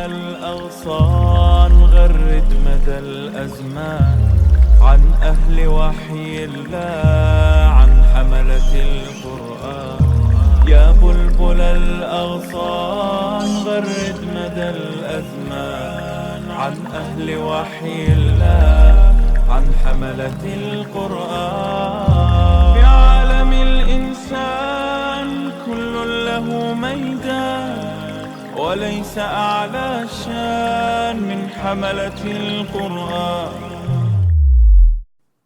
الأغصان غرد مدى الأزمان عن أهل وحي الله عن حملة القرآن يا بلبل الأغصان غرد مدى الأزمان عن أهل وحي الله عن حملة القرآن في عالم الإنسان كل له ميدان وليس أعلى شان من حملة القرآن.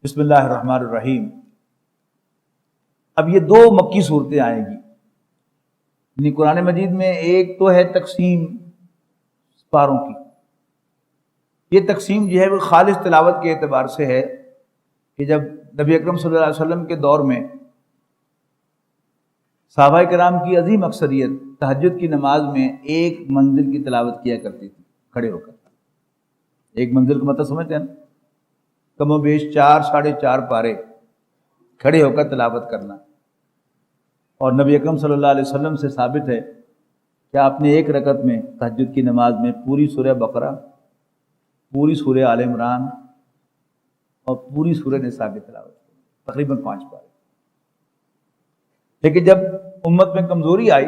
بسم اللہ الرحمن الرحیم. اب یہ دو مکی صورتیں آئیں گی. یعنی قرآن مجید میں ایک تو ہے تقسیم پاروں کی. یہ تقسیم جو ہے وہ خالص تلاوت کے اعتبار سے ہے کہ جب نبی اکرم صلی اللہ علیہ وسلم کے دور میں صحابہ کرام کی عظیم اکثریت تہجد کی نماز میں ایک منزل کی تلاوت کیا کرتی تھی کھڑے ہو کر. ایک منزل کا مطلب سمجھتے ہیں نا؟ کم و بیش 4 ساڑھے 4 پارے کھڑے ہو کر تلاوت کرنا. اور نبی اکرم صلی اللہ علیہ وسلم سے ثابت ہے کہ آپ نے ایک رکعت میں تہجد کی نماز میں پوری سورہ بقرہ، پوری سورہ آل عمران اور پوری سورہ نساء کی تلاوت کی، تقریباً 5 پارے. لیکن جب امت میں کمزوری آئی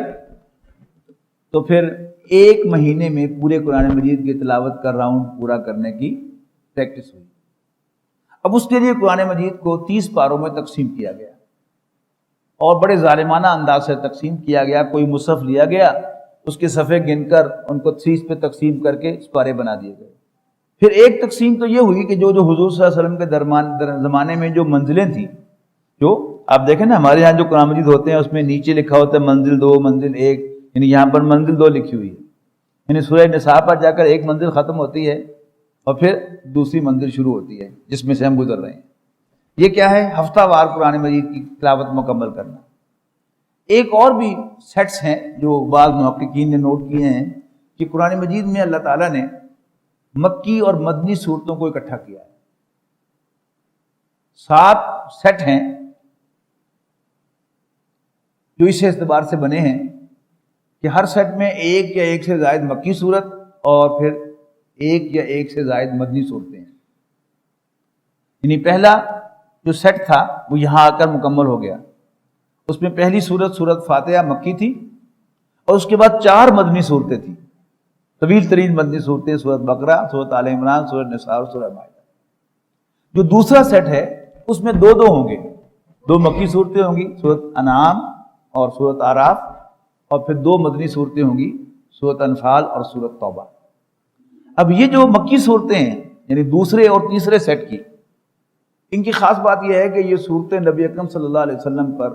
تو پھر ایک مہینے میں پورے قرآن مجید کی تلاوت کا راؤنڈ پورا کرنے کی پریکٹس ہوئی. اب اس کے لیے قرآن مجید کو 30 پاروں میں تقسیم کیا گیا اور بڑے ظالمانہ انداز سے تقسیم کیا گیا. کوئی مصحف لیا گیا، اس کے صفحے گن کر ان کو 30 پہ تقسیم کر کے پارے بنا دیے گئے. پھر ایک تقسیم تو یہ ہوئی کہ جو حضور صلی اللہ علیہ وسلم کے زمانے میں جو منزلیں تھیں، جو آپ دیکھیں نا ہمارے یہاں جو قرآن مجید ہوتے ہیں اس میں نیچے لکھا ہوتا ہے منزل 2 منزل 1، یعنی یہاں پر منزل 2 لکھی ہوئی ہے. یعنی سورہ نساء پر جا کر ایک منزل ختم ہوتی ہے اور پھر دوسری منزل شروع ہوتی ہے جس میں سے ہم گزر رہے ہیں. یہ کیا ہے؟ ہفتہ وار قرآن مجید کی تلاوت مکمل کرنا. ایک اور بھی سیٹس ہیں جو بعض محققین نے نوٹ کیے ہیں کہ قرآن مجید میں اللہ تعالیٰ نے مکی اور مدنی صورتوں کو اکٹھا کیا ہے. 7 سیٹ ہیں جو اس اعتبار سے بنے ہیں کہ ہر سیٹ میں ایک یا ایک سے زائد مکی صورت اور پھر ایک یا ایک سے زائد مدنی صورتیں ہیں. یعنی پہلا جو سیٹ تھا وہ یہاں آ کر مکمل ہو گیا. اس میں پہلی سورت فاتحہ مکی تھی اور اس کے بعد 4 مدنی صورتیں تھیں، طویل ترین مدنی صورتیں، سورت بقرہ، سورت آل عمران، سورت نساء اور سورہ مائدہ. جو دوسرا سیٹ ہے اس میں 2 ہوں گے، 2 مکی صورتیں ہوں گی، سورت انعام اور سورت اعراف، اور پھر 2 مدنی صورتیں ہوں گی، سورت انفال اور سورت توبہ. اب یہ جو مکی صورتیں ہیں یعنی دوسرے اور تیسرے سیٹ کی، ان کی خاص بات یہ ہے کہ یہ صورتیں نبی اکرم صلی اللہ علیہ وسلم پر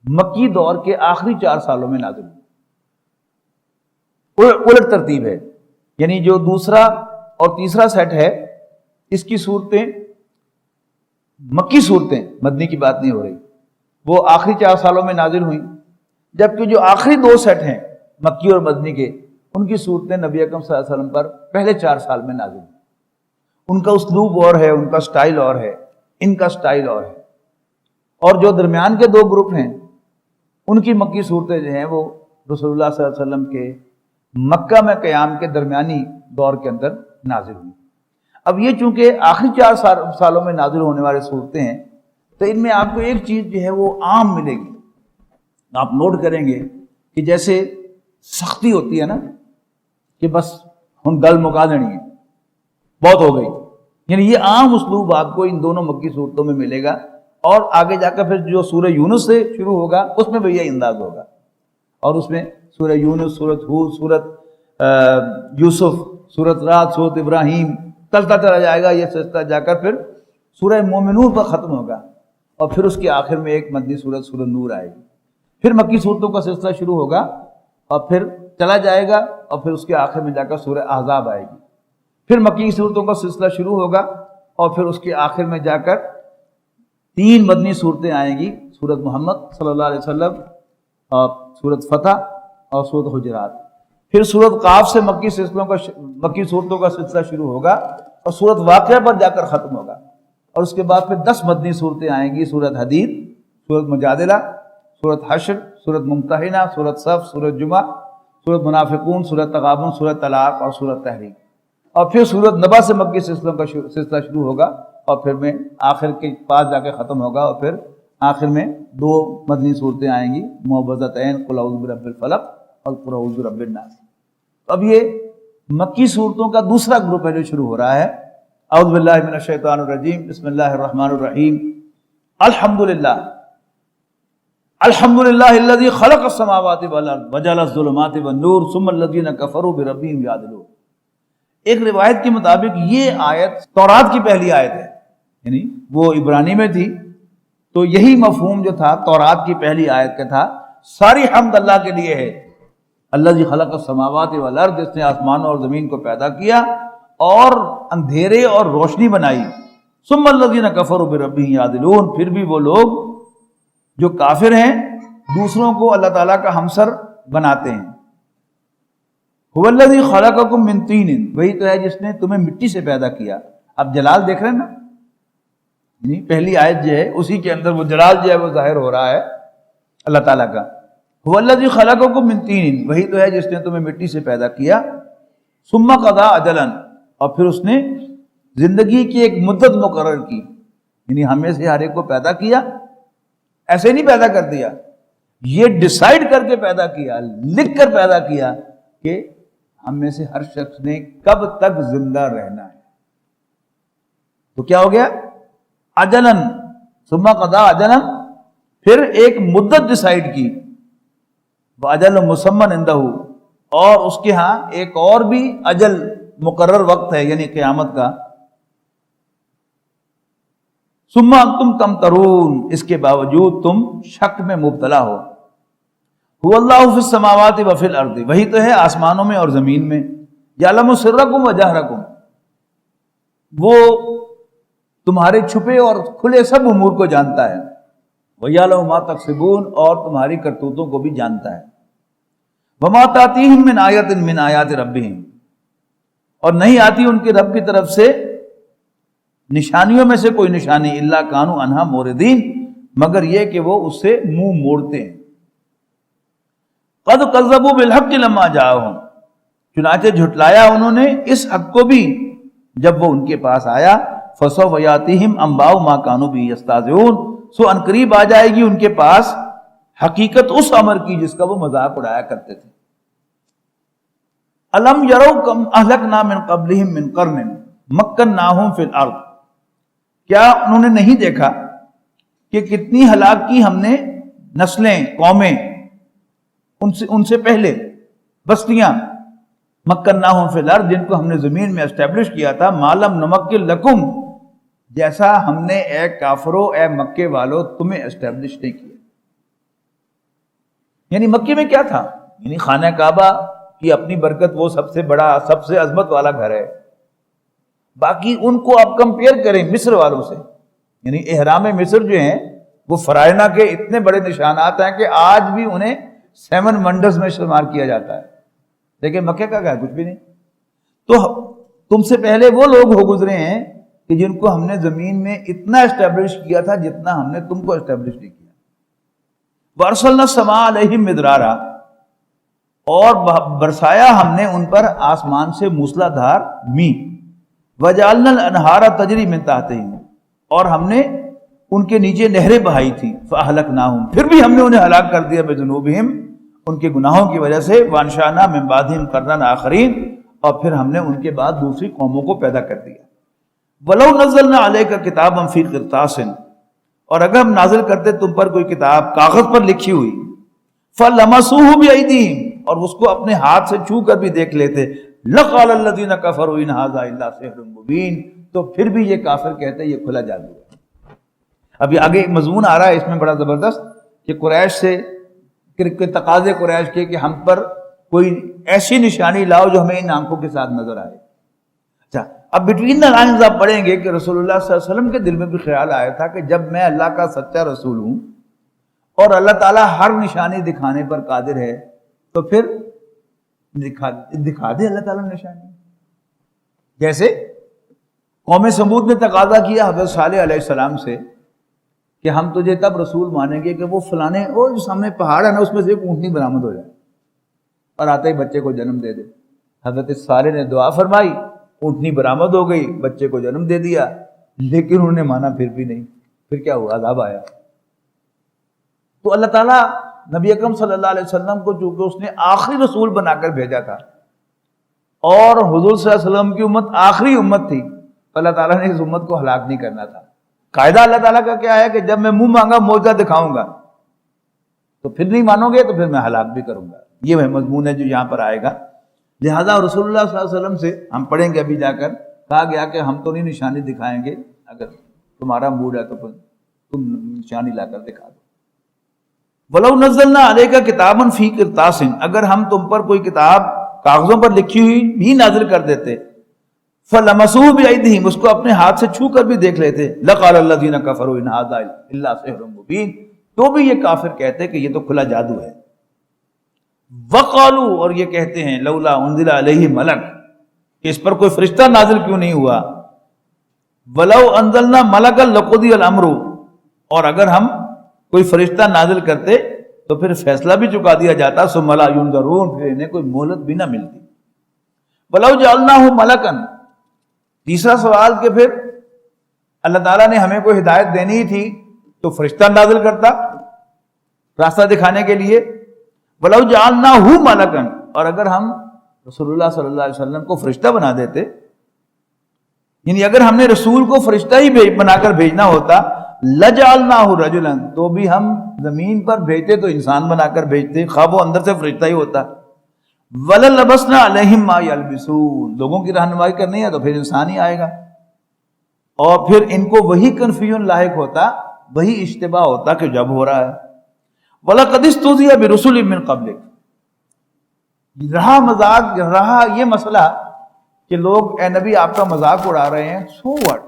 مکی دور کے آخری 4 سالوں میں نازل ہوئی. الٹ ترتیب ہے، یعنی جو دوسرا اور تیسرا سیٹ ہے اس کی صورتیں مکی صورتیں، مدنی کی بات نہیں ہو رہی، وہ آخری 4 سالوں میں نازل ہوئیں. جبکہ جو آخری 2 سیٹ ہیں مکی اور مدنی کے، ان کی صورتیں نبی اکرم صلی اللہ علیہ وسلم پر پہلے 4 سال میں نازل ہوئی. ان کا اسلوب اور ہے، ان کا سٹائل اور ہے، ان کا سٹائل اور ہے. اور جو درمیان کے 2 گروپ ہیں ان کی مکی صورتیں جو ہیں وہ رسول اللہ صلی اللہ علیہ وسلم کے مکہ میں قیام کے درمیانی دور کے اندر نازل ہوئی. اب یہ چونکہ آخری 4 سالوں میں نازل ہونے والے صورتیں ہیں تو ان میں آپ کو ایک چیز جو ہے وہ عام ملے گی. آپ نوٹ کریں گے کہ جیسے سختی ہوتی ہے نا کہ بس ہم گل مکا دینی ہے، بہت ہو گئی، یعنی یہ عام اسلوب آپ کو ان دونوں مکی صورتوں میں ملے گا. اور آگے جا کر پھر جو سورہ یونس سے شروع ہوگا اس میں بھی یہ انداز ہوگا، اور اس میں سورہ یونس، سورت ہود، سورت یوسف، سورت رات، سورت ابراہیم چلتا چلا جائے گا. یہ سلسلہ جا کر پھر سورہ مومنون پر ختم ہوگا اور پھر اس کے آخر میں ایک مدنی سورت سورہ نور آئے گی. پھر مکی صورتوں کا سلسلہ شروع ہوگا اور پھر چلا جائے گا اور پھر اس کے آخر میں جا کر سورہ احزاب آئے گی. پھر مکی صورتوں کا سلسلہ شروع ہوگا اور پھر اس کے آخر میں جا کر 3 مدنی صورتیں آئیں گی، سورت محمد صلی اللہ علیہ وسلم اور سورت فتح اور سورت حجرات. پھر سورت قاف سے مکی صورتوں کا سلسلہ شروع ہوگا اور سورت واقعہ پر جا کر ختم ہوگا. اور اس کے بعد پھر 10 مدنی صورتیں آئیں گی، سورت حدید، سورت مجادلہ، سورت حشر، سورت ممتحنہ، سورت صف، سورت جمعہ، سورۃ منافقون، سورۃ تغابن، سورۃ طلاق اور سورۃ تحریم، اور پھر سورۃ نبا سے مکی سلسلہ شروع ہوگا، اور پھر میں آخر کے پاس جا کے ختم ہوگا، اور پھر آخر میں 2 مدنی صورتیں آئیں گی، معوذتین، قل اعوذ برب الفلق اور قل اعوذ برب الناس۔ اب یہ مکی صورتوں کا دوسرا گروپ ہے جو شروع ہو رہا ہے۔ اعوذ باللہ من الشیطان الرجیم، بسم اللہ الرحمن الرحیم، الحمدللہ الحمدللہ الذی خلق السماوات والارض وجعل الظلمات والنور ثم الذین کفروا بربہم یعدلون۔ ایک روایت کے مطابق یہ آیت تورات کی پہلی آیت ہے، یعنی وہ عبرانی میں تھی، تو یہی مفہوم جو تھا تورات کی پہلی آیت کا تھا، ساری حمد اللہ کے لیے ہے، الذی خلق السماوات والارض، جس نے آسمانوں اور زمین کو پیدا کیا اور اندھیرے اور روشنی بنائی، ثم الذین کفروا بربہم یعدلون، پھر بھی وہ لوگ جو کافر ہیں دوسروں کو اللہ تعالیٰ کا ہمسر بناتے ہیں۔ هو الذی خلقکم من طین، وہی تو ہے جس نے تمہیں مٹی سے پیدا کیا۔ اب جلال دیکھ رہے ہیں نا، یعنی پہلی آیت جو ہے اسی کے اندر وہ جلال جو ہے وہ ظاہر ہو رہا ہے اللہ تعالیٰ کا۔ هو الذی خلقکم من طین، وہی تو ہے جس نے تمہیں مٹی سے پیدا کیا، ثم قضى اجلا، اور پھر اس نے زندگی کی ایک مدت مقرر کی، یعنی ہمیں سے ہر ایک کو پیدا کیا، ایسے نہیں پیدا کر دیا، یہ ڈیسائیڈ کر کے پیدا کیا، لکھ کر پیدا کیا کہ ہم میں سے ہر شخص نے کب تک زندہ رہنا ہے۔ تو کیا ہو گیا؟ اجلن، ثم قضا اجلن، پھر ایک مدت ڈیسائیڈ کی، اجل مسمى عندہ، اور اس کے ہاں ایک اور بھی اجل مقرر وقت ہے، یعنی قیامت کا۔ ثم انتم تمترون، اس کے باوجود تم شک میں مبتلا ہو۔ هو اللہ فی السماوات وفی الارض، وہی تو ہے آسمانوں میں اور زمین میں، یعلم سرکم وجہرکم، وہ تمہارے چھپے اور کھلے سب امور کو جانتا ہے، ویعلم ما تکسبون، اور تمہاری کرتوتوں کو بھی جانتا ہے، وما تاتیہم من آیۃ من آیات ربہم، اور نہیں آتی ان کے رب کی طرف سے نشانیوں میں سے کوئی نشانی، الا کانوا عنہا موردین، مگر یہ کہ وہ اس سے منہ موڑتے ہیں۔ قد کذبوا بالحق لما جاءہم، چنانچہ جھٹلایا انہوں نے اس حق کو بھی جب وہ ان کے پاس آیا، فسوف یاتیہم انباء ما کانوا به یستہزئون، سو ان قریب آ جائے گی ان کے پاس حقیقت اس امر کی جس کا وہ مذاق اڑایا کرتے تھے۔ الم یروا کم اہلکنا من قبلہم من قرن مکناہم فی الارض، کیا انہوں نے نہیں دیکھا کہ کتنی ہلاک کی ہم نے نسلیں، قومیں ان سے پہلے، بستیاں، مکناہم فی الارض، جن کو ہم نے زمین میں اسٹیبلش کیا تھا، ما لم نمکن لکم، جیسا ہم نے اے کافرو، اے مکے والو تمہیں اسٹیبلش نہیں کیا۔ یعنی مکے میں کیا تھا؟ یعنی خانہ کعبہ کی اپنی برکت، وہ سب سے بڑا، سب سے عظمت والا گھر ہے۔ باقی ان کو آپ کمپیئر کریں مصر والوں سے، یعنی احرام مصر جو ہیں وہ فرائض کے اتنے بڑے نشانات ہیں کہ آج بھی انہیں 7 ونڈرز میں شمار کیا جاتا ہے، لیکن مکے کا کیا ہے؟ کچھ بھی نہیں۔ تو تم سے پہلے وہ لوگ ہو گزرے ہیں کہ جن کو ہم نے زمین میں اتنا اسٹیبلش کیا تھا جتنا ہم نے تم کو اسٹیبلش نہیں کیا۔ وَأَرْسَلْنَا السَّمَاءَ عَلَيْهِم مِدْرَارًا، اور برسایا ہم نے ان پر آسمان سے موسلا دھار می، وَجَعَلْنَا الْأَنْهَارَ تَجْرِي مِن تَحْتِهِم، اور ہم نے ان کے نیچے نہریں بہائی تھی، فَأَهْلَكْنَاهُمْ، پھر بھی ہم نے انہیں ہلاک کر دیا، بِذُنُوبِهِم، ان کے گناہوں کی وجہ سے، وَأَنشَأْنَا مِن بَعْدِهِمْ قَرْنًا آخَرِينَ، اور پھر ہم نے ان کے بعد دوسری قوموں کو پیدا کر دیا۔ وَلَوْ نَزَّلْنَا عَلَيْكَ كِتَابًا فِي قِرْطَاسٍ، اور اگر ہم نازل کرتے تم پر کوئی کتاب کاغذ پر لکھی ہوئی، فَلَمَسُوهُ بِأَيْدِيهِمْ، اور اس کو اپنے ہاتھ سے چھو کر بھی دیکھ لیتے، لَقَالَ الَّذِينَ كَفَرُوا إِنْ هَذَا إِلَّا سِحْرٌ مُبِينٌ، تو پھر بھی یہ کافر کہتے ہیں یہ کھلا جادو ہے۔ اب یہ آگے مضمون آ رہا ہے اس میں بڑا زبردست، کہ قریش سے تقاضے قریش کے کہ ہم پر کوئی ایسی نشانی لاؤ جو ہمیں ان آنکھوں کے ساتھ نظر آئے۔ اچھا، اب بٹوین دا لائنز آپ پڑھیں گے کہ رسول اللہ صلی اللہ علیہ وسلم کے دل میں بھی خیال آیا تھا کہ جب میں اللہ کا سچا رسول ہوں اور اللہ تعالیٰ ہر نشانی دکھانے پر قادر ہے، تو پھر دکھا دے اللہ تعالیٰ نشانی۔ جیسے قوم سمود نے تقاضا کیا حضرت صالح علیہ السلام سے کہ ہم تجھے تب رسول مانیں گے کہ وہ فلانے وہ جو سامنے پہاڑ ہے نا اس میں سے ایک اونٹنی برآمد ہو جائے، اور آتے ہی بچے کو جنم دے دے۔ حضرت صالح نے دعا فرمائی، اونٹنی برآمد ہو گئی، بچے کو جنم دے دیا، لیکن انہوں نے مانا پھر بھی نہیں۔ پھر کیا ہوا؟ عذاب آیا۔ تو اللہ تعالیٰ نبی اکرم صلی اللہ علیہ وسلم کو چونکہ اس نے آخری رسول بنا کر بھیجا تھا اور حضور صلی اللہ علیہ وسلم کی امت آخری امت تھی، اللہ تعالیٰ نے اس امت کو ہلاک نہیں کرنا تھا۔ قاعدہ اللہ تعالیٰ کا کیا ہے کہ جب میں منہ مانگا معجزہ دکھاؤں گا تو پھر نہیں مانو گے تو پھر میں ہلاک بھی کروں گا۔ یہ وہ مضمون ہے جو یہاں پر آئے گا۔ لہذا رسول اللہ صلی اللہ علیہ وسلم سے ہم پڑھیں گے ابھی جا کر، کہا گیا کہ ہم تو نہیں نشانی دکھائیں گے، اگر تمہارا موڈ ہے تو پھر تم نشانی لا کر دکھا دو۔ وَلَوْ نَزَّلْنَا عَلَيْكَ كِتَابًا فِي قِرْطَاسٍ، اگر ہم تم پر کوئی کتاب کاغذوں پر لکھی ہوئی بھی نازل کر دیتے، فَلَمَسُوهُ بِأَيْدِيهِمْ، اس کو اپنے ہاتھ سے چھو کر بھی دیکھ لیتے، لَقَالَ الَّذِينَ كَفَرُوا إِنْ هَذَا إِلَّا سِحْرٌ مُبِينٌ، تو بھی یہ کافر کہتے کہ یہ تو کھلا جادو ہے۔ وَقَالُوا، اور یہ کہتے ہیں، لَوْلَا أُنزِلَ عَلَيْهِ مَلَكٌ، کہ اس پر کوئی فرشتہ نازل کیوں نہیں ہوا۔ وَلَوْ أَنزَلْنَا مَلَكًا لَقُضِيَ الْأَمْرُ، اور اگر ہم کوئی فرشتہ نازل کرتے تو پھر فیصلہ بھی چکا دیا جاتا، ثُمَّ لَا يُنظَرُونَ، پھر انہیں کوئی مہلت بھی نہ ملتی۔ وَلَوْ جَعَلْنَاهُ مَلَكًا، تیسرا سوال کہ پھر اللہ تعالیٰ نے ہمیں کوئی ہدایت دینی تھی تو فرشتہ نازل کرتا راستہ دکھانے کے لیے۔ وَلَوْ جَعَلْنَاهُ مَلَكًا، اور اگر ہم رسول اللہ صلی اللہ علیہ وسلم کو فرشتہ بنا دیتے، یعنی اگر ہم نے رسول کو فرشتہ ہی بنا کر بھیجنا ہوتا، لَجَعَلْنَاهُ رَجُلًا، تو بھی ہم زمین پر بھیجتے تو انسان بنا کر بھیجتے، خواب وہ اندر سے فرشتہ ہی ہوتا۔ وَلَلَبَسْنَا عَلَيْهِمْ مَا يَلْبِسُونَ، لوگوں کی رہنمائی کرنی ہے تو پھر انسان ہی آئے گا، اور پھر ان کو وہی کنفیوژن لاحق ہوتا، وہی اشتباہ ہوتا کہ جب ہو رہا ہے۔ وَلَقَدِ اسْتُهْزِئَ بِرُسُلٍ مِّن قَبْلِكَ، رہا مذاق، رہا یہ مسئلہ کہ لوگ اے نبی آپ کا مذاق اڑا رہے ہیں، سو واٹ،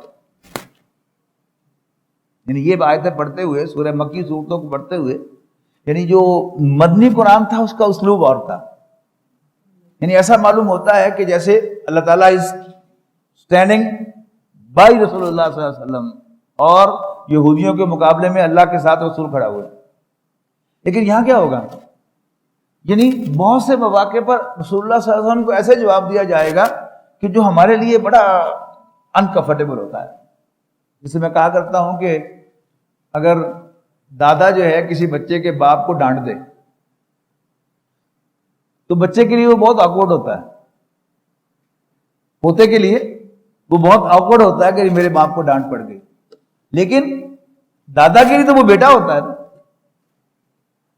یعنی یہ آیتیں پڑھتے ہوئے، سورہ مکی صورتوں کو پڑھتے ہوئے، یعنی جو مدنی قرآن تھا اس کا اسلوب اور تھا، یعنی ایسا معلوم ہوتا ہے کہ جیسے اللہ تعالیٰ از اسٹینڈنگ بائی رسول اللہ صلی اللہ علیہ وسلم، اور یہودیوں کے مقابلے میں اللہ کے ساتھ رسول کھڑا ہوا۔ لیکن یہاں کیا ہوگا؟ یعنی بہت سے مواقع پر رسول اللہ صلی اللہ علیہ وسلم کو ایسے جواب دیا جائے گا کہ جو ہمارے لیے بڑا انکمفرٹیبل ہوتا ہے۔ جسے میں کہا کرتا ہوں کہ اگر دادا جو ہے کسی بچے کے باپ کو ڈانٹ دے تو بچے کے لیے وہ بہت آکورڈ ہوتا ہے، پوتے کے لیے وہ بہت آکورڈ ہوتا ہے کہ میرے باپ کو ڈانٹ پڑ گئی، لیکن دادا کے لیے تو وہ بیٹا ہوتا ہے۔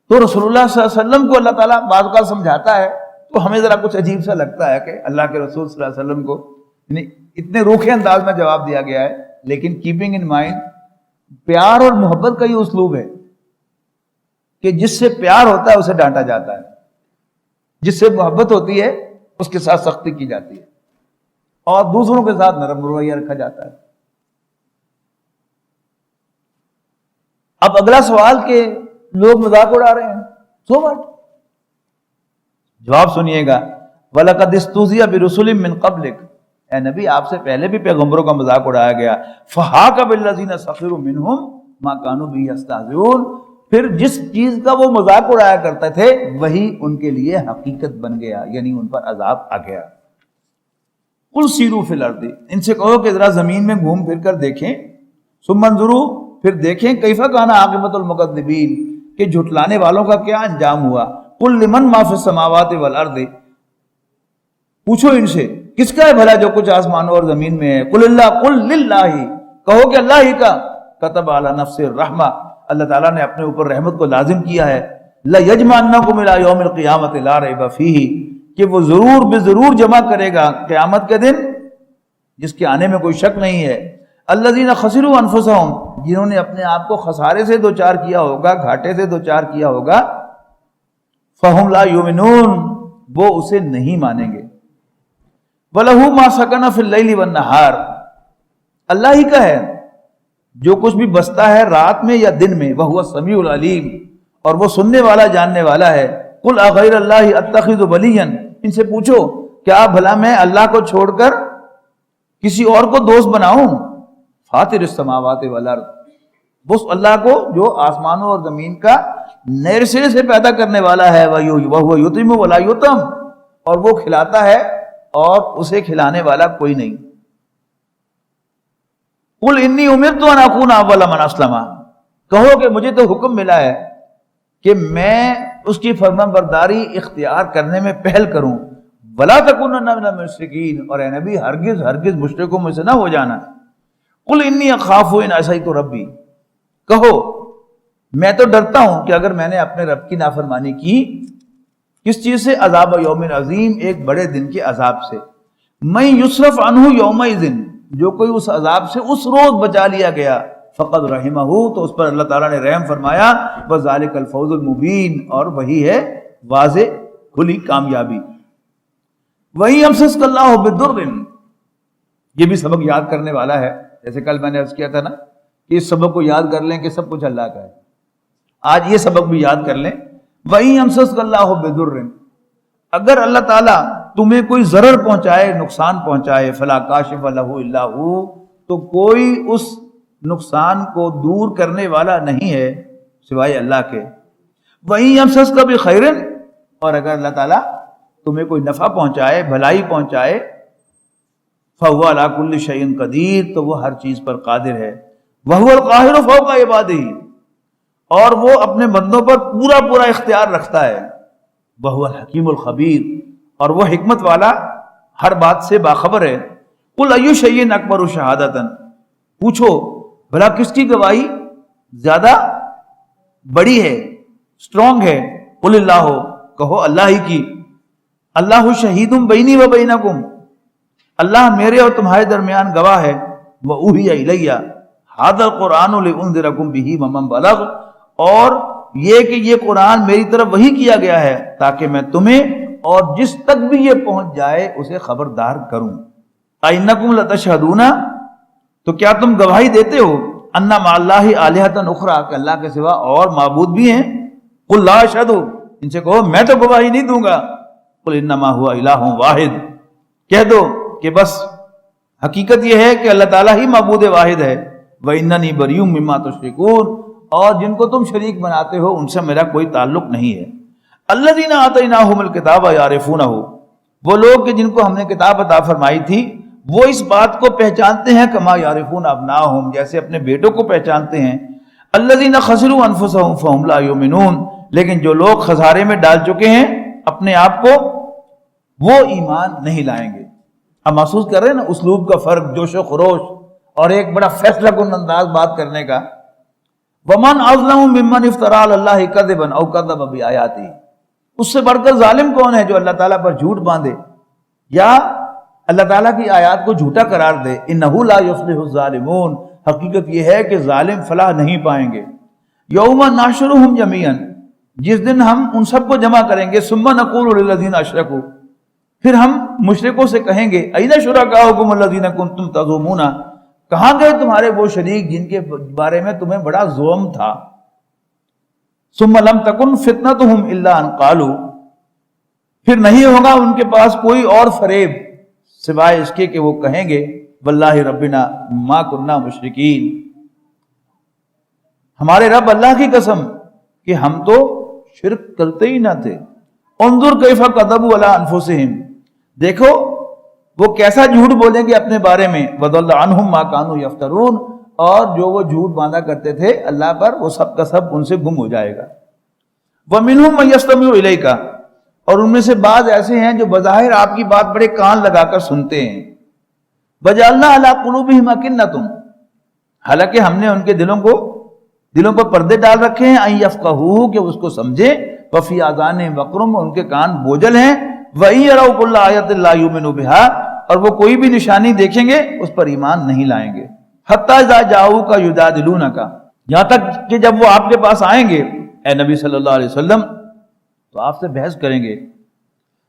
تو رسول اللہ صلی اللہ علیہ وسلم کو اللہ تعالیٰ بعض اوقات سمجھاتا ہے تو ہمیں ذرا کچھ عجیب سا لگتا ہے کہ اللہ کے رسول صلی اللہ علیہ وسلم کو یعنی اتنے روکھے انداز میں جواب دیا گیا ہے، لیکن کیپنگ ان مائنڈ پیار اور محبت کا یہ اسلوب ہے کہ جس سے پیار ہوتا ہے اسے ڈانٹا جاتا ہے، جس سے محبت ہوتی ہے اس کے ساتھ سختی کی جاتی ہے، اور دوسروں کے ساتھ نرم رویہ رکھا جاتا ہے۔ اب اگلا سوال کہ لوگ مذاق اڑا رہے ہیں، سو واٹ؟ جواب سنیے گا، وَلَقَدِ اسْتُهْزِئَ بِرُسُلٍ مِّن قَبْلِكَ، اے نبی آپ سے پہلے بھی پیغمبروں کا مذاق اڑایا گیا، فَحَاقَ بِالَّذِينَ سَخِرُوا مِنْهُمْ مَا كَانُوا بِهِ يَسْتَهْزِئُونَ، پھر جس چیز کا وہ مذاق اڑایا کرتے تھے وہی ان کے لیے حقیقت بن گیا، یعنی ان پر عذاب آ گیا۔ قُلْ سِیرُوا فِی الْأَرْضِ، ان سے کہو کہ ذرا زمین میں گھوم پھر کر دیکھیں، ثُمَّ انظُرُوا، پھر دیکھیں کیف کان عاقبۃ المکذبین، کہ جھٹلانے والوں کا کیا انجام ہوا۔ قُلْ لِمَن مَا فِی السَّمَاوَاتِ وَالْأَرْضِ، پوچھو ان سے کس کا ہے بھلا جو کچھ آسمانوں اور زمین میں ہے۔ قُلِ اللَّهُ، قُلْ لِلَّهِ، کہو کہ اللہ ہی کا، کتب علی نفسہ الرحمہ، اللہ تعالیٰ نے اپنے اوپر رحمت کو لازم کیا ہے، لَيَجْمَعَنَّكُمْ إِلَىٰ يَوْمِ الْقِيَامَةِ لَا رَيْبَ فِيهِ، کہ وہ ضرور بے ضرور جمع کرے گا قیامت کے دن جس کے آنے میں کوئی شک نہیں ہے۔ الَّذِينَ خَسِرُوا أَنفُسَهُمْ، جنہوں نے اپنے آپ کو خسارے سے دوچار کیا ہوگا، گھاٹے سے دوچار کیا ہوگا، فَهُمْ لَا يُؤْمِنُونَ، وہ اسے نہیں مانیں گے۔ وَلَهُ مَا سَكَنَ فِي اللَّيْلِ وَالنَّهَارِ، اللہ ہی کا ہے جو کچھ بھی بستا ہے رات میں یا دن میں، وَهُوَ السَّمِيعُ الْعَلِيمُ، اور وہ سننے والا جاننے والا ہے۔ قُلْ أَغَيْرَ اللَّهِ أَتَّخِذُ وَلِيًّا، ان سے پوچھو کیا بھلا میں اللہ کو چھوڑ کر کسی اور کو دوست بناؤں؟ فاطر السماوات والارض، بس اللہ کو جو آسمانوں اور زمین کا نئے سرے سے پیدا کرنے والا ہے، وَهُوَ يُطْعِمُ وَلَا يُطْعَمُ، اور وہ کھلاتا ہے اور اسے کھلانے والا کوئی نہیں۔ قُلْ إِنِّي أُمِرْتُ أَنْ أَكُونَ أَوَّلَ مَنْ أَسْلَمَ، کہو کہ مجھے تو حکم ملا ہے کہ میں اس کی فرمانبرداری اختیار کرنے میں پہل کروں۔ وَلَا تَكُونَنَّ مِنَ الْمُشْرِكِينَ، اور اے نبی ہرگز مشرکوں میں سے نہ ہو جانا۔ قُلْ إِنِّي أَخَافُ إِنْ عَصَيْتُ رَبِّي، کہو میں تو ڈرتا ہوں کہ اگر میں نے اپنے رب کی نافرمانی کی، کس چیز سے؟ عذاب یوم عظیم، ایک بڑے دن کے عذاب سے۔ مَن یصرف عنہ یومئذ، جو کوئی اس عذاب سے اس روز بچا لیا گیا، فقد رحمہ، تو اس پر اللہ تعالیٰ نے رحم فرمایا۔ وذالک الفوز المبین، اور وہی ہے واضح کھلی کامیابی۔ وہی یمسسک اللہ بضر، یہ بھی سبق یاد کرنے والا ہے، جیسے کل میں نے عرض کیا تھا نا کہ اس سبق کو یاد کر لیں کہ سب کچھ اللہ کا ہے، آج یہ سبق بھی یاد کر لیں۔ وَإِن يَمْسَسْكَ اللَّهُ بِضُرٍّ، اگر اللہ تعالیٰ تمہیں کوئی ضرر پہنچائے، نقصان پہنچائے، فَلَا كَاشِفَ لَهُ إِلَّا هُوَ، تو کوئی اس نقصان کو دور کرنے والا نہیں ہے سوائے اللہ کے۔ وَإِن يَمْسَسْكَ بِخَيْرٍ، اور اگر اللہ تعالیٰ تمہیں کوئی نفع پہنچائے، بھلائی پہنچائے، فَهُوَ عَلَى كُلِّ شَيْءٍ قَدِيرٌ، تو وہ ہر چیز پر قادر ہے۔ وَهُوَ الْقَاهِرُ فَوْقَ عِبَادِهِ، اور وہ اپنے بندوں پر پورا اختیار رکھتا ہے۔ وَهُوَ الْحَكِيمُ الْخَبِيرُ، اور وہ حکمت والا، ہر بات سے باخبر ہے۔ قُلْ أَيُّ شَيْءٍ أَكْبَرُ شَهَادَةً، پوچھو بھلا کس کی گواہی زیادہ بڑی ہے، اسٹرانگ ہے؟ قُلِ اللَّهُ، کہو اللہ ہی کی۔ اللہ شہید بینی و بینکم، اللہ میرے اور تمہارے درمیان گواہ ہے۔ وَأُوحِیَ إِلَیَّ هَذَا الْقُرْآنُ لِأُنذِرَکُم بِهِ وَمَن بَلَغَ، اور یہ کہ یہ قرآن میری طرف وحی کیا گیا ہے تاکہ میں تمہیں اور جس تک بھی یہ پہنچ جائے اسے خبردار کروں۔ أَإِنَّکُمْ لَتَشْهَدُونَ، تو کیا تم گواہی دیتے ہو، أَنَّ مَعَ اللَّهِ آلِهَةً أُخْرَىٰ، کہ اللہ کے سوا اور معبود بھی ہیں۔ قُلْ لَا أَشْهَدُ، ان سے کہو میں تو گواہی نہیں دوں گا۔ قُلْ إِنَّمَا هُوَ إِلَٰهٌ وَاحِدٌ، کہہ دو کہ بس حقیقت یہ ہے کہ اللہ تعالیٰ ہی معبود واحد ہے۔ وَإِنَّنِي بَرِيءٌ مِّمَّا تُشْرِكُونَ، اور جن کو تم شریک بناتے ہو ان سے میرا کوئی تعلق نہیں ہے۔ الَّذِينَ آتَيْنَاهُمُ الْكِتَابَ يَعْرِفُونَهُ، وہ لوگ کہ جن کو ہم نے کتاب عطا فرمائی تھی وہ اس بات کو پہچانتے ہیں، كَمَا يَعْرِفُونَ أَبْنَاءَهُمْ، جیسے اپنے بیٹوں کو پہچانتے ہیں۔ الَّذِينَ خَسِرُوا أَنفُسَهُمْ فَهُمْ لَا يُؤْمِنُونَ، لیکن جو لوگ خسارے میں ڈال چکے ہیں اپنے آپ کو، وہ ایمان نہیں لائیں گے۔ اب محسوس کر رہے ہیں نا اسلوب کا فرق، جوش و خروش، اور ایک بڑا فیصلہ کن انداز بات کرنے کا۔ وَمَنْ أَظْلَمُ مِمَّنِ افْتَرَىٰ عَلَى اللَّهِ كَذِبًا أَوْ كَذَّبَ بِآيَاتِهِ، اس سے بڑھ کر ظالم کون ہے جو اللہ تعالیٰ پر جھوٹ باندھے یا اللہ تعالیٰ کی آیات کو جھوٹا قرار دے۔ إِنَّهُ لَا يُفْلِحُ الظَّالِمُونَ، حقیقت یہ ہے کہ ظالم فلاح نہیں پائیں گے۔ يَوْمَ نَحْشُرُهُمْ جَمِيعًا، جس دن ہم ان سب کو جمع کریں گے۔ ثُمَّ نَقُولُ لِلَّذِينَ أَشْرَكُوا، پھر ہم مشرکوں سے کہیں گے، أَيْنَ شُرَكَاؤُكُمُ الَّذِينَ كُنتُمْ تَزْعُمُونَ، کہاں گئے تمہارے وہ شریک جن کے بارے میں تمہیں بڑا زوم تھا۔ ثم لم تکن فتنتهم الا ان قالوا، پھر نہیں ہوگا ان کے پاس کوئی اور فریب سوائے اس کے کہ وہ کہیں گے، واللہ ربنا ما کننا مشرکین، ہمارے رب اللہ کی قسم کہ ہم تو شرک کرتے ہی نہ تھے۔ انظر کیف کذبوا علی انفسہم، دیکھو وہ کیسا جھوٹ بولیں گے اپنے بارے میں۔ وَضَلَّ عَنْهُمْ مَا كَانُوا يَفْتَرُونَ، اور جو وہ جھوٹ باندھا کرتے تھے اللہ پر وہ سب کا سب ان سے گم ہو جائے گا۔ وَمِنْهُمْ مَن يَسْتَمِعُ إِلَيْكَ، اور ان میں سے بعض ایسے ہیں جو بظاہر آپ کی بات بڑے کان لگا کر سنتے ہیں۔ وَجَعَلْنَا عَلَىٰ قُلُوبِهِمْ أَكِنَّةً، حالانکہ ہم نے ان کے دلوں پر پردے ڈال رکھے ہیں، أَن يَفْقَهُوهُ، کہ اس کو سمجھے، وَفِي آذَانِهِمْ وَقْرٌ، ان کے کان بوجھل ہیں، وَإِن يَرَوْا كُلَّ آيَةٍ لَا يُؤْمِنُوا بِهَا، اور وہ کوئی بھی نشانی دیکھیں گے اس پر ایمان نہیں لائیں گے۔ حتیٰ اذا جاؤک یجادلونک، یہاں تک کہ جب وہ آپ کے پاس آئیں گے اے نبی صلی اللہ علیہ وسلم تو آپ سے بحث کریں گے۔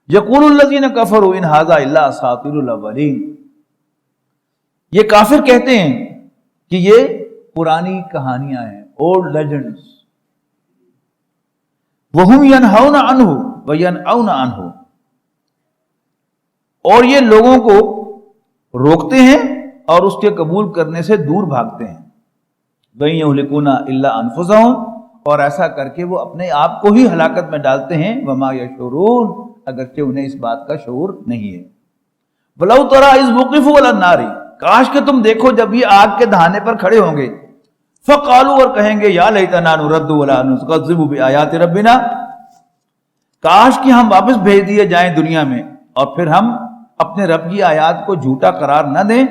یقول الذین کفروا ان ھذا الا اساطیر الاولین، یہ کافر کہتے ہیں کہ یہ پرانی کہانیاں ہیں، اولڈ لیجنڈز۔ وہم ینہون عنہ وینأون عنہ، اور یہ لوگوں کو روکتے ہیں اور اس کے قبول کرنے سے دور بھاگتے ہیں۔ وَإِن يَهْلِكُونَ إِلَّا أَنفُسَهُمْ، اور ایسا کر کے وہ اپنے آپ کو ہی ہلاکت میں ڈالتے ہیں، وما یشعرون، اگرچہ انہیں اس بات کا شعور نہیں ہے۔ وَلَوْ تَرَىٰ إِذْ وُقِفُوا عَلَى النَّارِ، کاش کہ تم دیکھو جب یہ آگ کے دہانے پر کھڑے ہوں گے، فَقَالُوا، اور کہیں گے، یا لیتنا نرد ولا نکذب بآیات ربنا، کاش کہ ہم واپس بھیج دیے جائیں دنیا میں اور پھر ہم اپنے رب کی آیات کو جھوٹا قرار نہ دیں،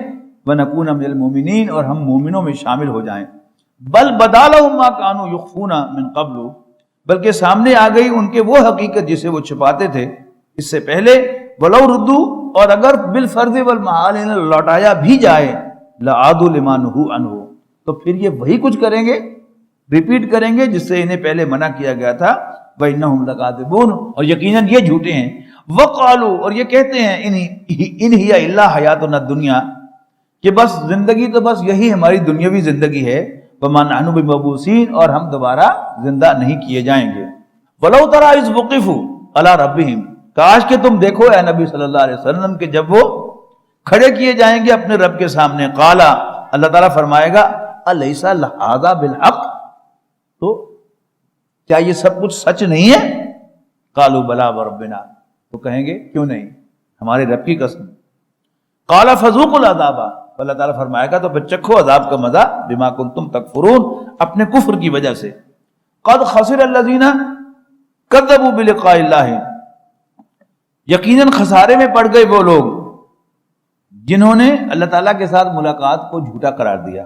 وَنَكُونَ مِنَ الْمُؤْمِنِينَ، اور ہم مومنوں میں شامل ہو جائیں۔ بل بدا لهم ما كانوا يخفون من قبل، بلکہ سامنے آ گئی ان کے وہ حقیقت جسے وہ چھپاتے تھے اس سے پہلے، ولو ردو، اور اگر بالفرض والمحال انہیں لوٹایا بھی جائے، لعادوا لما نہوا عنہ، تو پھر یہ وہی کچھ کریں گے، ریپیٹ کریں گے جس سے انہیں پہلے منع کیا گیا تھا، وَإِنَّهُمْ لَكَاذِبُونَ، اور یقیناً یہ جھوٹے ہیں، وَقَالُوا، اور یہ کہتے ہیں، إِنْ هِيَ إِلَّا حَيَاتُنَا الدُّنْيَا، کہ بس زندگی تو بس یہی ہماری دنیاوی زندگی ہے، وَمَا نَحْنُ بِمَبْعُوثِينَ، اور ہم دوبارہ زندہ نہیں کیے جائیں گے۔ وَلَوْ تَرَىٰ إِذْ وُقِفُوا عَلَىٰ رَبِّهِمْ، کاش کہ تم دیکھو اے نبی صلی اللہ علیہ وسلم کہ جب وہ کھڑے کیے جائیں گے اپنے رب کے سامنے، قالا، اللہ تعالیٰ فرمائے گا، أَلَيْسَ هَٰذَا بِالْحَقِّ، تو کیا یہ سب کچھ سچ نہیں ہے؟ قالوا بلا وربنا، تو کہیں گے کیوں نہیں، ہمارے رب کی قسم۔ قال فذوقوا العذاب، اللہ تعالیٰ فرمائے گا تو پھر چکھو عذاب کا مزہ، بما کنتم تکفرون، اپنے کفر کی وجہ سے۔ قد خسر الذین کذبوا بلقاء اللہ، یقیناً خسارے میں پڑ گئے وہ لوگ جنہوں نے اللہ تعالیٰ کے ساتھ ملاقات کو جھوٹا قرار دیا۔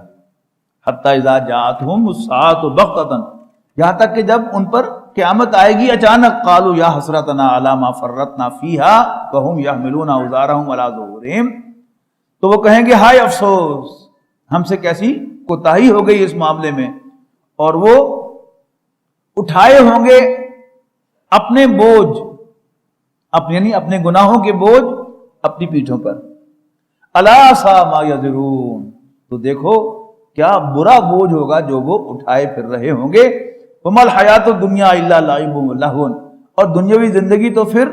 حتی اذا جاءتہم الساعۃ بغتۃ، یہاں تک کہ جب ان پر قیامت آئے گی اچانک، قالوا یا حسرتنا علی ما فرطنا فیہا وہم یحملون اوزارہم علی ظہورہم، تو وہ کہیں گے ہائے افسوس، ہم سے کیسی کوتاہی ہو گئی اس معاملے میں، اور وہ اٹھائے ہوں گے اپنے بوجھ، یعنی اپنے گناہوں کے بوجھ اپنی پیٹھوں پر۔ الا ساء ما یزرون، تو دیکھو کیا برا بوجھ ہوگا جو وہ اٹھائے پھر رہے ہوں گے۔ وما الحیات الدنیا الا لعب و لہو، اور دنیاوی زندگی تو پھر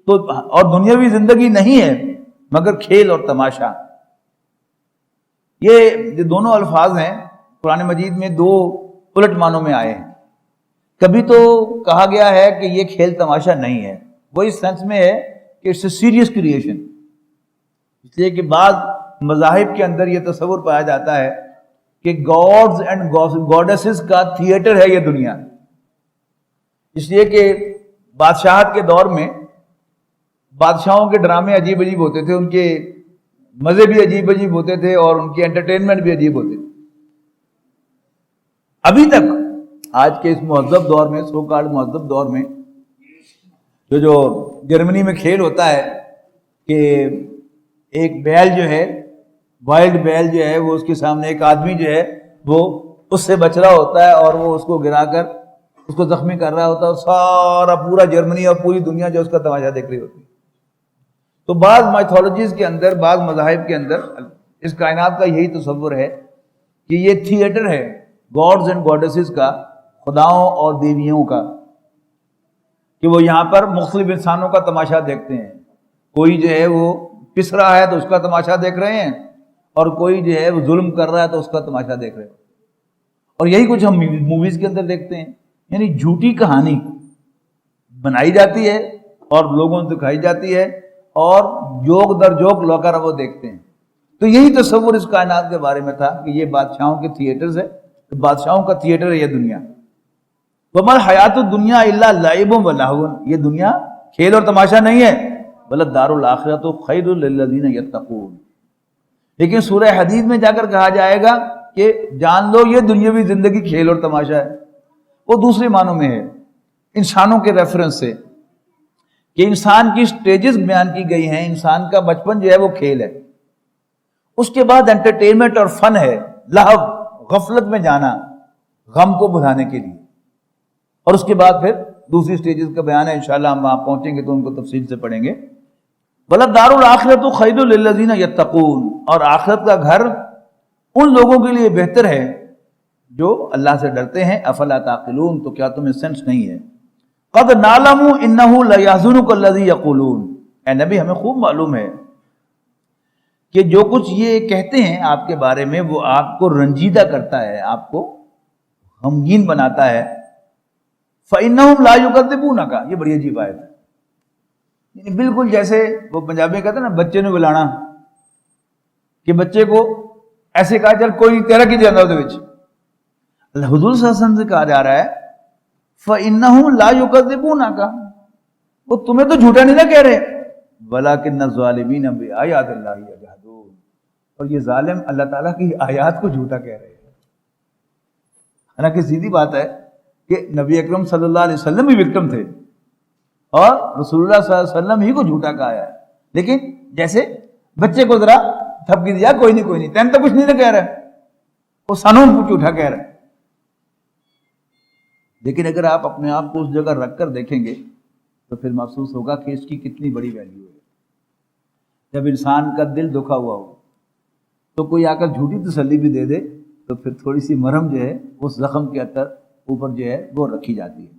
اور دنیاوی زندگی نہیں ہے مگر کھیل اور تماشا۔ یہ جو دونوں الفاظ ہیں قرآن مجید میں دو الٹ معنوں میں آئے ہیں۔ کبھی تو کہا گیا ہے کہ یہ کھیل تماشا نہیں ہے، وہ اس سینس میں ہے کہ اٹس اے سیریس کریشن، اس لیے کہ بعض مذاہب کے اندر یہ تصور پایا جاتا ہے کہ گاڈز اینڈ گاڈیسز کا تھیٹر ہے یہ دنیا، اس لیے کہ بادشاہت کے دور میں بادشاہوں کے ڈرامے عجیب عجیب ہوتے تھے، ان کے مزے بھی عجیب عجیب ہوتے تھے اور ان کے انٹرٹینمنٹ بھی عجیب ہوتے تھے۔ ابھی تک آج کے اس مہذب دور میں، سو کالڈ مہذب دور میں، جو جرمنی میں کھیل ہوتا ہے کہ ایک بیل جو ہے، وائلڈ بیل جو ہے، وہ اس کے سامنے ایک آدمی جو ہے وہ اس سے بچ رہا ہوتا ہے اور وہ اس کو گرا کر اس کو زخمی کر رہا ہوتا ہے، اور سارا پورا جرمنی اور پوری دنیا جو اس کا تماشا دیکھ رہی ہوتی ہے۔ تو بعض مائتھولوجیز کے اندر، بعض مذاہب کے اندر اس کائنات کا یہی تصور ہے کہ یہ تھیٹر ہے گاڈز اینڈ گاڈیسز کا، خداؤں اور دیویوں کا، کہ وہ یہاں پر مختلف انسانوں کا تماشا دیکھتے ہیں۔ کوئی جو ہے وہ پس رہا ہے تو اس کا تماشا دیکھ رہے ہیں، اور کوئی جو ہے وہ ظلم کر رہا ہے تو اس کا تماشا دیکھ رہے ہیں۔ اور یہی کچھ ہم موویز کے اندر دیکھتے ہیں، یعنی جھوٹی کہانی بنائی جاتی ہے اور لوگوں کو دکھائی جاتی ہے، اور جوک در جوک لوکر وہ دیکھتے ہیں۔ تو یہی تصور اس کائنات کے بارے میں تھا کہ یہ بادشاہوں کے تھیٹرز ہے، بادشاہوں کا تھیٹر ہے یہ دنیا۔ وما الحیات الدنیا الا لعب و لہو، یہ دنیا کھیل اور تماشا نہیں ہے، بل الدار الاخرۃ خیر للذین یتقون۔ لیکن سورہ حدید میں جا کر کہا جائے گا کہ جان لو یہ دنیاوی زندگی کھیل اور تماشا ہے، وہ دوسرے معنوں میں ہے، انسانوں کے ریفرنس سے، کہ انسان کی سٹیجز بیان کی گئی ہیں۔ انسان کا بچپن جو ہے وہ کھیل ہے، اس کے بعد انٹرٹینمنٹ اور فن ہے، لہو، غفلت میں جانا غم کو بھلانے کے لیے، اور اس کے بعد پھر دوسری سٹیجز کا بیان ہے، انشاءاللہ ہم وہاں پہنچیں گے تو ان کو تفصیل سے پڑھیں گے۔ بل الدار الاخرۃ خیر للذین یتقون، اور آخرت کا گھر ان لوگوں کے لیے بہتر ہے جو اللہ سے ڈرتے ہیں۔ افلا تعقلون، تو کیا تمہیں سینس نہیں ہے؟ قد نعلم انہ لیحزنک الذی یقولون، اے نبی ہمیں خوب معلوم ہے کہ جو کچھ یہ کہتے ہیں آپ کے بارے میں وہ آپ کو رنجیدہ کرتا ہے، آپ کو غمگین بناتا ہے. فَإِنَّهُمْ لَا يُكَذِّبُونَكَ، یہ بڑی عجیب آیت ہے. یعنی بالکل جیسے وہ پنجابی میں کہتے ہیں نا بچے نے بلانا، کہ بچے کو ایسے کہا چل کوئی نہیں تیرا کی جانا دے وچ. اللہ حضور صلی اللہ علیہ وسلم سے کہا جا رہا ہے فَإِنَّهُمْ لَا يُكَذِّبُونَكَ، وہ تمہیں تو جھوٹا نہیں نہ کہہ رہے، وَلَكِنَّ الظَّالِمِينَ بِآيَاتِ اللَّهِ يَجْحَدُونَ، اور یہ ظالم اللہ تعالیٰ کی آیات کو جھوٹا کہہ رہے ہیں. حالانکہ سیدھی بات ہے کہ نبی اکرم صلی اللہ علیہ وسلم بھی وکٹم تھے اور رسول اللہ صلی اللہ علیہ وسلم ہی کو جھوٹا کہا ہے. لیکن جیسے بچے کو ذرا تھپکی دیا، کوئی نہیں تین تو کچھ نہیں نہ کہہ رہا ہے، وہ سانوں کو جھوٹا کہہ رہا ہے. لیکن اگر آپ اپنے آپ کو اس جگہ رکھ کر دیکھیں گے تو پھر محسوس ہوگا کہ اس کی کتنی بڑی ویلیو ہے. جب انسان کا دل دکھا ہوا ہو تو کوئی آ کر جھوٹی تسلی بھی دے دے تو پھر تھوڑی سی مرہم جو ہے اس زخم کے اوپر جو ہے وہ رکھی جاتی ہے.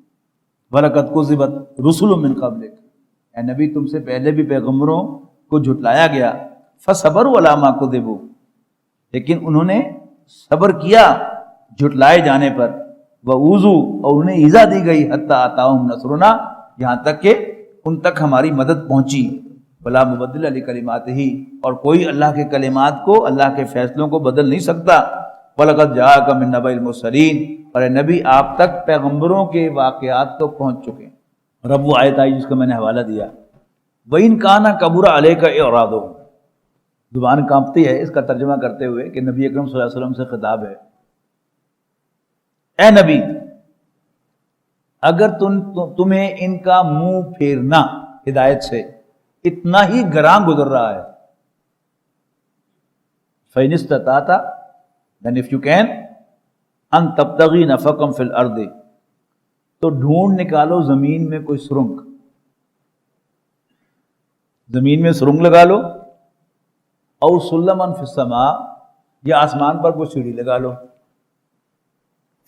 وَلَقَدْ كُذِبَتْ رُسُلٌ مِّن قَبْلِكَ، اے نبی تم سے پہلے بھی پیغمبروں کو جھٹلایا گیا. فَصَبَرُوا عَلَىٰ مَا كُذِبُوا، لیکن انہوں نے صبر کیا جھٹلائے جانے پر. وَأُوذُوا، اور انہیں ایذا دی گئی. حَتَّىٰ أَتَاهُمْ نَصْرُنَا، یہاں تک کہ ان تک ہماری مدد پہنچی. وَلَا مُبَدِّلَ لِكَلِمَاتِهِ، اور کوئی اللہ کے کلمات کو، اللہ کے فیصلوں کو بدل نہیں سکتا. وَلَقَدْ جَاءَكَ مِن نَّبَإِ الْمُرْسَلِينَ، اور اے نبی آپ تک پیغمبروں کے واقعات تو پہنچ چکے ہیں. اور اب وہ آیت آئی جس کا میں نے حوالہ دیا، وَإِن كَانَ كَبُرَ عَلَيْكَ إِعْرَاضُهُمْ، زبان کانپتی ہے اس کا ترجمہ کرتے ہوئے کہ نبی اکرم صلی اللہ علیہ وسلم سے خطاب ہے. اے نبی، اگر تمہیں ان کا منہ پھیرنا ہدایت سے اتنا ہی گراں گزر رہا ہے، فَإِنِ اسْتَطَعْتَ، then if you can، ان تبتغی نفقم فی الارض، تو ڈھونڈ نکالو زمین میں کوئی سرنگ، زمین میں سرنگ لگا لو. او سلمن فی السماء، یا آسمان پر کوئی سیڑھی لگا لو.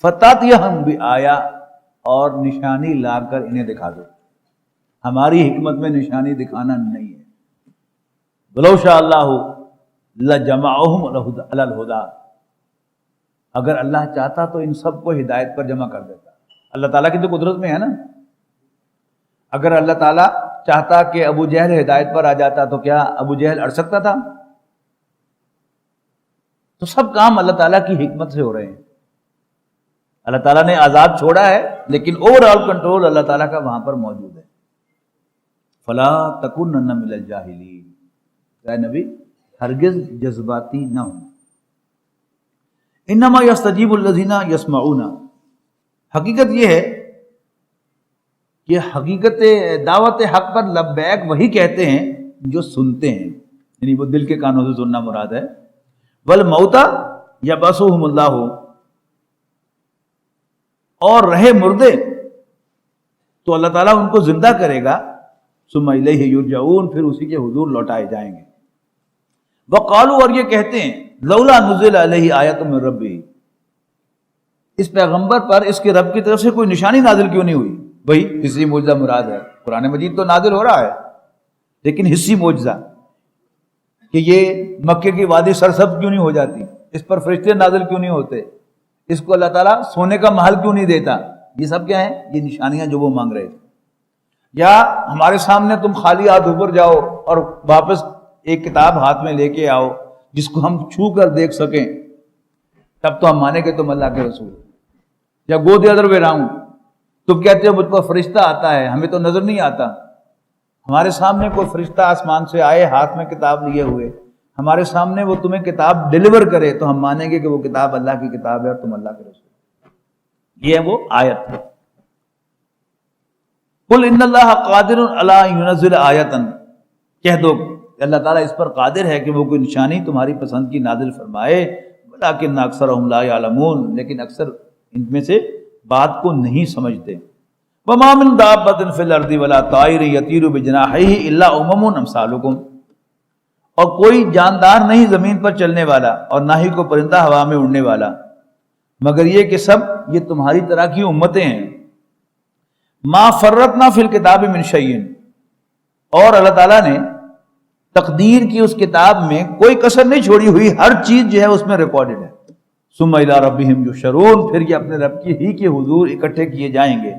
فتاتیہم بآیا، اور نشانی لا کر انہیں دکھا دو. ہماری حکمت میں نشانی دکھانا نہیں ہے. ولو شاء اللہ لجمعہم علی الہدی، اگر اللہ چاہتا تو ان سب کو ہدایت پر جمع کر دیتا. اللہ تعالیٰ کی تو قدرت میں ہے نا. اگر اللہ تعالیٰ چاہتا کہ ابو جہل ہدایت پر آ جاتا تو کیا ابو جہل اڑ سکتا تھا؟ تو سب کام اللہ تعالیٰ کی حکمت سے ہو رہے ہیں. اللہ تعالیٰ نے آزاد چھوڑا ہے لیکن اوور آل کنٹرول اللہ تعالیٰ کا وہاں پر موجود ہے. فلا تکونن من الجاہلین، اے نبی ہرگز جذباتی نہ ہوں. انما یستجیب الذین یسمعون، حقیقت یہ ہے کہ حقیقت دعوت حق پر لبیک وہی کہتے ہیں جو سنتے ہیں، یعنی وہ دل کے کانوں سے سننا مراد ہے. والموتى یبعثهم اللہ، اور رہے مردے تو اللہ تعالیٰ ان کو زندہ کرے گا. ثم الیہ یرجعون، پھر اسی کے حضور لوٹائے جائیں گے. وقالوا، اور یہ کہتے ہیں لولا نزل علیہ آیۃ من ربہ، اس پیغمبر پر اس کے رب کی طرف سے کوئی نشانی نازل کیوں نہیں ہوئی؟ وہی حصی معجزہ مراد ہے. قرآن مجید تو نازل ہو رہا ہے لیکن حصی معجزہ، کہ یہ مکے کی وادی سرسبز کیوں نہیں ہو جاتی، اس پر فرشتے نازل کیوں نہیں ہوتے، اس کو اللہ تعالیٰ سونے کا محل کیوں نہیں دیتا. یہ سب کیا ہیں؟ یہ نشانیاں جو وہ مانگ رہے تھے. یا ہمارے سامنے تم خالی ہاتھ اوپر جاؤ اور واپس ایک کتاب ہاتھ میں لے کے آؤ جس کو ہم چھو کر دیکھ سکیں، تب تو ہم مانیں کہ تم اللہ کے رسول. یا گو دی ادر وے راؤنڈ، تم کہتے ہو مجھ پر فرشتہ آتا ہے، ہمیں تو نظر نہیں آتا. ہمارے سامنے کوئی فرشتہ آسمان سے آئے ہاتھ میں کتاب لیے ہوئے، ہمارے سامنے وہ تمہیں کتاب ڈیلیور کرے تو ہم مانیں گے کہ وہ کتاب اللہ کی کتاب ہے اور تم اللہ کے رسول. یہ ہے وہ آیت. قل ان اللہ قادر علی ینزل آیۃ، کہہ دو کہ اللہ تعالیٰ اس پر قادر ہے کہ وہ کوئی نشانی تمہاری پسند کی نازل فرمائے. ولکن اکثرهم لا یعلمون، لیکن اکثر ان میں سے بات کو نہیں سمجھتے. وما من دابۃ فی الارض ولا طائر یطیر بجناحیہ الا امم امثالکم، اور کوئی جاندار نہیں زمین پر چلنے والا اور نہ ہی کوئی پرندہ ہوا میں اڑنے والا مگر یہ کہ سب یہ تمہاری طرح کی امتیں ہیں. ما فرطنا فی الکتاب من شیء، اور اللہ تعالیٰ نے تقدیر کی اس کتاب میں کوئی کسر نہیں چھوڑی ہوئی، ہر چیز جو ہے اس میں ریکارڈڈ ہے. ثم الی ربہم یحشرون، پھر یہ اپنے رب کی ہی کے حضور اکٹھے کیے جائیں گے۔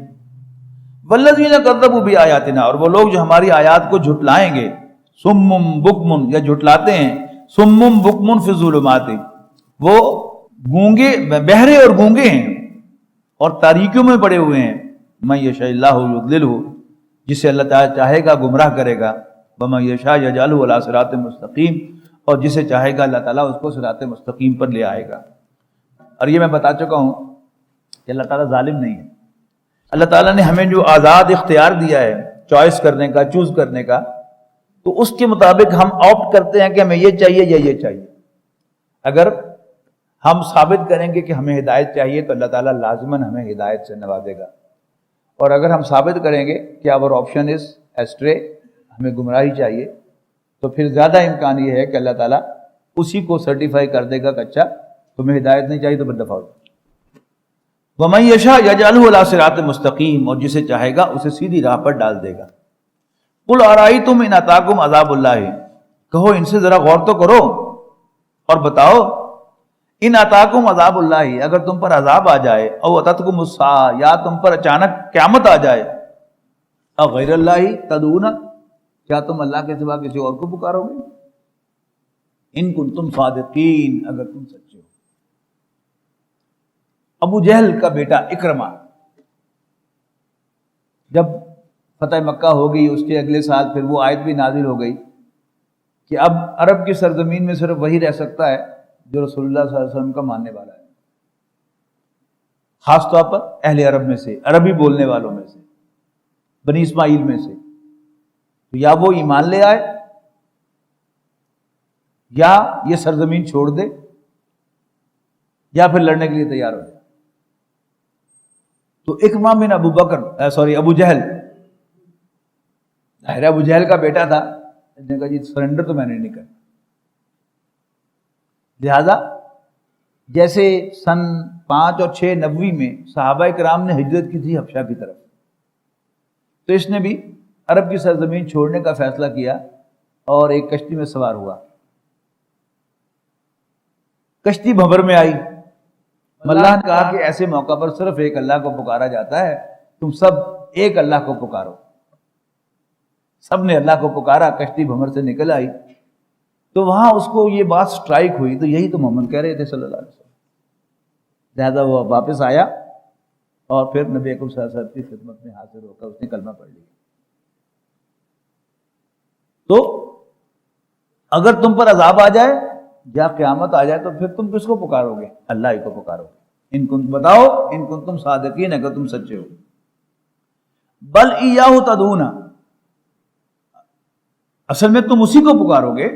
والذین کذبوا بآیاتنا، اور وہ لوگ جو ہماری آیات کو جھٹلائیں گے، صم بکم، یا جھٹلاتے ہیں، صم بکم فی الظلمات، وہ گونگے، بہرے اور گونگے ہیں اور تاریکیوں میں پڑے ہوئے ہیں۔ من یشاء اللہ یضللہ، جسے اللہ تعالیٰ چاہے گا گمراہ کرے گا، ومن یشاء یجعلہ علی صراط مستقیم، اور جسے چاہے گا اللہ تعالیٰ اس کو صراط مستقیم پر لے آئے گا۔ اور یہ میں بتا چکا ہوں کہ اللہ تعالیٰ ظالم نہیں ہے۔ اللہ تعالیٰ نے ہمیں جو آزاد اختیار دیا ہے چوائس کرنے کا، چوز کرنے کا، تو اس کے مطابق ہم آپٹ کرتے ہیں کہ ہمیں یہ چاہیے یا یہ چاہیے۔ اگر ہم ثابت کریں گے کہ ہمیں ہدایت چاہیے تو اللہ تعالیٰ لازماً ہمیں ہدایت سے نوازے گا، اور اگر ہم ثابت کریں گے کہ اور آپشن از ایسٹرے، ہمیں گمراہی چاہیے، تو پھر زیادہ امکان یہ ہے کہ اللہ تعالیٰ اسی کو سرٹیفائی کر دے گا کہ اچھا تمہیں ہدایت نہیں چاہیے تو پھر دفعہ ہو جائے۔ وَمَن يَشَاء يَجْعَلْهُ عَلَىٰ صِرَاطٍ مُسْتَقِيمٍ، اور جسے چاہے گا اسے سیدھی راہ پر ڈال دے گا۔ قُلْ أَرَأَيْتُمْ إِنْ أَتَاكُمْ عَذَابُ اللَّهِ، کہو ان سے ذرا غور تو کرو اور بتاؤ، ان اتاکم عذاب اللہ، اگر تم پر عذاب آ جائے، او اتتکم الساعہ، یا تم پر اچانک قیامت آ جائے، او غیر اللہ تدعون، کیا تم اللہ کے سوا کسی اور کو پکارو گے؟ ان کنتم صادقین، اگر تم سچے ہو۔ ابو جہل کا بیٹا اکرمہ جب فتح مکہ ہو گئی، اس کے اگلے سال پھر وہ آیت بھی نازل ہو گئی کہ اب عرب کی سرزمین میں صرف وہی رہ سکتا ہے جو رسول اللہ صلی اللہ علیہ وسلم کا ماننے والا ہے، خاص طور پر اہل عرب میں سے، عربی بولنے والوں میں سے، بنی اسماعیل میں سے۔ تو یا وہ ایمان لے آئے یا یہ سرزمین چھوڑ دے یا پھر لڑنے کے لیے تیار ہو جائے۔ تو اکرمہ بن ابو جہل، ظاہر ابو جہل کا بیٹا تھا، اس نے کہا جی سرنڈر تو میں نے نہیں کرنا۔ لہذا جیسے سن 5 اور 6 نبوی میں صحابہ کرام نے ہجرت کی تھی حبشہ کی طرف، تو اس نے بھی عرب کی سرزمین چھوڑنے کا فیصلہ کیا اور ایک کشتی میں سوار ہوا۔ کشتی بھنور میں آئی، اللہ نے کہا کہ ایسے موقع پر صرف ایک اللہ کو پکارا جاتا ہے، تم سب ایک اللہ کو پکارو۔ سب نے اللہ کو پکارا، کشتی بھنور سے نکل آئی۔ تو وہاں اس کو یہ بات سٹرائک ہوئی، تو یہی تو محمد کہہ رہے تھے صلی اللہ علیہ وسلم۔ لہذا وہ واپس آیا اور پھر نبی اکرم صلی اللہ علیہ وسلم کی خدمت میں حاضر ہو کر اس نے کلمہ پڑھ لیا۔ تو اگر تم پر عذاب آ جائے یا قیامت آ جائے تو پھر تم کس کو پکارو گے؟ اللہ ہی کو پکارو گے۔ ان کن بتاؤ ان کن تم صادقین، اگر تم سچے ہو۔ بل ایاہ تدعون، اصل میں تم اسی کو پکارو گے۔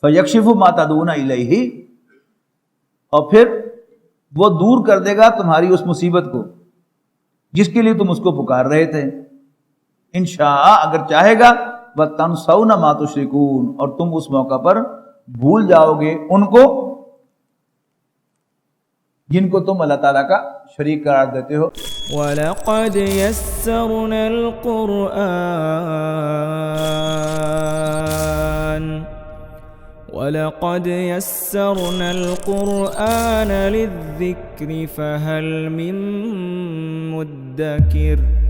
فَيَكْشِفُ مَا تَدْعُونَ إِلَيْهِ، اور پھر وہ دور کر دے گا تمہاری اس مصیبت کو جس کے لیے تم اس کو پکار رہے تھے۔ انشاء، اگر چاہے گا، وَتَنْسَوْنَ مَا تُشْرِكُونَ، اور تم اس موقع پر بھول جاؤ گے ان کو جن کو تم اللہ تعالیٰ کا شریک قرار دیتے ہو۔ وَلَقَدْ يَسَّرْنَا الْقُرْآنَ لِلذِّكْرِ فَهَلْ مِن مُّدَّكِرٍ